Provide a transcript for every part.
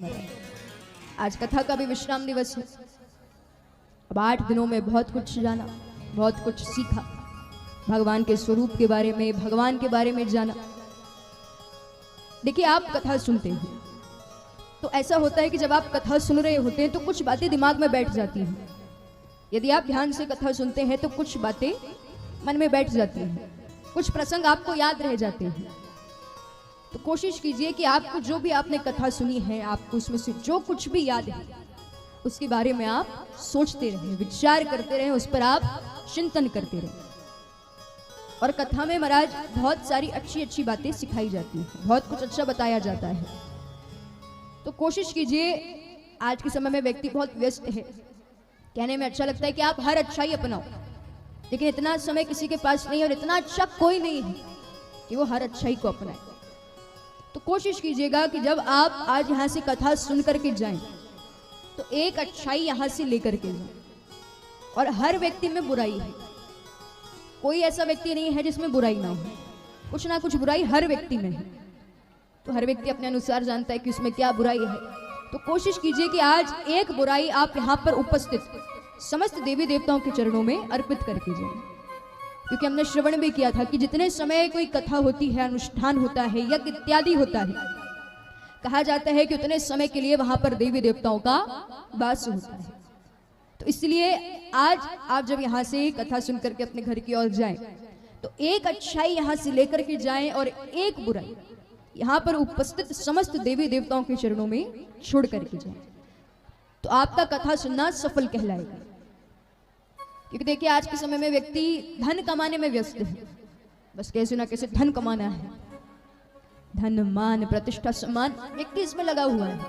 आज कथा का भी विश्राम दिवस है। अब 8 दिनों में बहुत कुछ जाना, बहुत कुछ सीखा, भगवान के स्वरूप के बारे में, भगवान के बारे में जाना। देखिए, आप कथा सुनते हैं तो ऐसा होता है कि जब आप कथा सुन रहे होते हैं तो कुछ बातें दिमाग में बैठ जाती हैं। यदि आप ध्यान से कथा सुनते हैं तो कुछ बातें मन में बैठ जाती हैं, कुछ प्रसंग आपको याद रह जाते हैं। तो कोशिश कीजिए कि आपको जो भी आपने कथा सुनी है, आपको उसमें से जो कुछ भी याद है उसके बारे में आप सोचते रहें, विचार करते रहें, उस पर आप चिंतन करते रहें। और कथा में महाराज बहुत सारी अच्छी अच्छी बातें सिखाई जाती हैं, बहुत कुछ अच्छा बताया जाता है। तो कोशिश कीजिए, आज के समय में व्यक्ति बहुत व्यस्त है, कहने में अच्छा लगता है कि आप हर अच्छाई अपनाओ, लेकिन इतना समय किसी के पास नहीं और इतना अच्छा कोई नहीं है कि वो हर अच्छाई को अपनाए। तो कोशिश कीजिएगा कि जब आप आज यहाँ से कथा सुन करके जाएं तो एक अच्छाई यहाँ से लेकर के जाएं। और हर व्यक्ति में बुराई है, कोई ऐसा व्यक्ति नहीं है जिसमें बुराई ना हो, कुछ ना कुछ बुराई हर व्यक्ति में है। तो हर व्यक्ति अपने अनुसार जानता है कि उसमें क्या बुराई है। तो कोशिश कीजिए कि आज एक बुराई आप यहाँ पर उपस्थित समस्त देवी देवताओं के चरणों में अर्पित करके जाएं। क्योंकि हमने श्रवण भी किया था कि जितने समय कोई कथा होती है, अनुष्ठान होता है, यज्ञ इत्यादि होता है, कहा जाता है कि उतने समय के लिए वहां पर देवी देवताओं का वास होता है। तो इसलिए आज आप जब यहाँ से कथा सुनकर के अपने घर की ओर जाएं तो एक अच्छाई यहाँ से लेकर के जाएं और एक बुराई यहाँ पर उपस्थित समस्त देवी देवताओं के चरणों में छोड़ करके जाएं, तो आपका कथा सुनना सफल कहलाएगा। क्योंकि देखिए, आज के समय में व्यक्ति धन कमाने में व्यस्त है, बस कैसे ना कैसे धन कमाना है, धन मान प्रतिष्ठा सम्मान, व्यक्ति इसमें लगा हुआ है।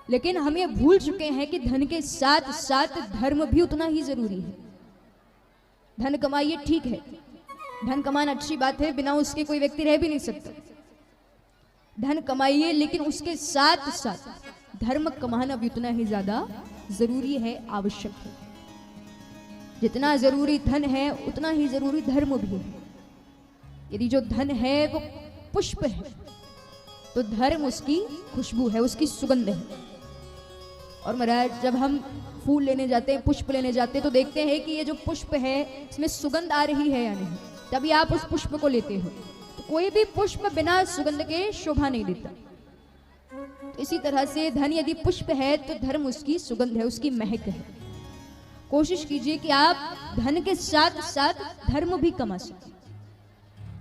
लेकिन हम ये भूल चुके हैं कि धन के साथ साथ धर्म भी उतना ही जरूरी है। धन कमाइए, ठीक है, धन कमाना अच्छी बात है, बिना उसके कोई व्यक्ति रह भी नहीं सकता। धन कमाइए, लेकिन उसके साथ साथ धर्म कमाना भी उतना ही ज्यादा जरूरी है, आवश्यक है। जितना जरूरी धन है उतना ही जरूरी धर्म भी है। यदि जो धन है वो पुष्प है तो धर्म उसकी खुशबू है, उसकी सुगंध है। और महाराज जब हम फूल लेने जाते हैं, पुष्प लेने जाते हैं, तो देखते हैं कि ये जो पुष्प है इसमें सुगंध आ रही है या नहीं, तभी आप उस पुष्प को लेते हो। तो कोई भी पुष्प बिना सुगंध के शोभा नहीं देता। तो इसी तरह से धन यदि पुष्प है तो धर्म उसकी सुगंध है, उसकी महक है। कोशिश कीजिए कि आप धन के साथ साथ धर्म भी कमा सकें।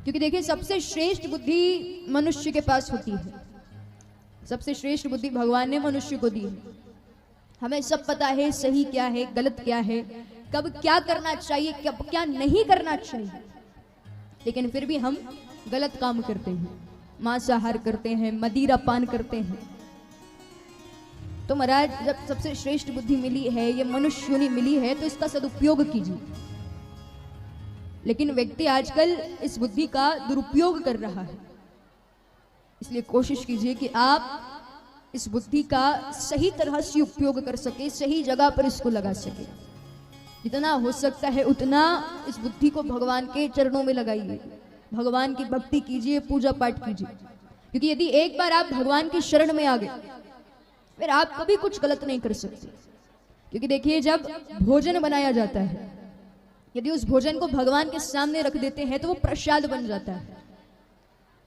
क्योंकि देखिए, सबसे श्रेष्ठ बुद्धि मनुष्य के पास होती है, सबसे श्रेष्ठ बुद्धि भगवान ने मनुष्य को दी है। हमें सब पता है सही क्या है, गलत क्या है, कब क्या करना चाहिए, कब क्या नहीं करना चाहिए, लेकिन फिर भी हम गलत काम करते हैं, मांसाहार करते हैं, मदिरा पान करते हैं। तो महाराज जब सबसे श्रेष्ठ बुद्धि मिली है, ये मनुष्य योनि मिली है, तो इसका सदुपयोग कीजिए। लेकिन व्यक्ति आजकल इस बुद्धि का दुरुपयोग कर रहा है, इसलिए कोशिश कीजिए कि आप इस बुद्धि का सही तरह से उपयोग कर सके, सही जगह पर इसको लगा सके। जितना हो सकता है उतना इस बुद्धि को भगवान के चरणों में लगाइए, भगवान की भक्ति कीजिए, पूजा पाठ कीजिए। क्योंकि यदि एक बार आप भगवान की शरण में आ गए फिर आप कभी कुछ गलत नहीं कर सकते। क्योंकि देखिए, जब भोजन बनाया जाता है, यदि उस भोजन को भगवान के सामने रख देते हैं तो वो प्रसाद बन जाता है।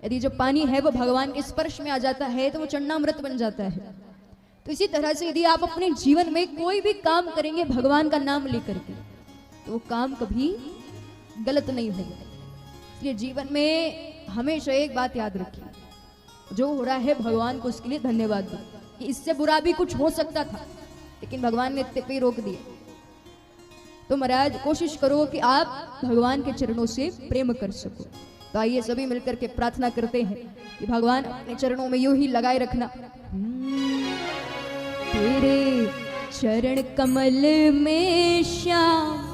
यदि जो पानी है वो भगवान के स्पर्श में आ जाता है तो वो चरणामृत बन जाता है। तो इसी तरह से यदि आप अपने जीवन में कोई भी काम करेंगे भगवान का नाम लेकर के, तो वो काम कभी गलत नहीं होगा। इसलिए जीवन में हमेशा एक बात याद रखिए, जो हो रहा है भगवान को उसके लिए धन्यवाद दो, कि इससे बुरा भी कुछ हो सकता था लेकिन भगवान ने इतने पे रोक दिया। तो महाराज कोशिश करो कि आप भगवान के चरणों से प्रेम कर सको। तो आइए सभी मिलकर के प्रार्थना करते हैं कि भगवान अपने चरणों में यूं ही लगाए रखना। तेरे चरण कमल में श्याम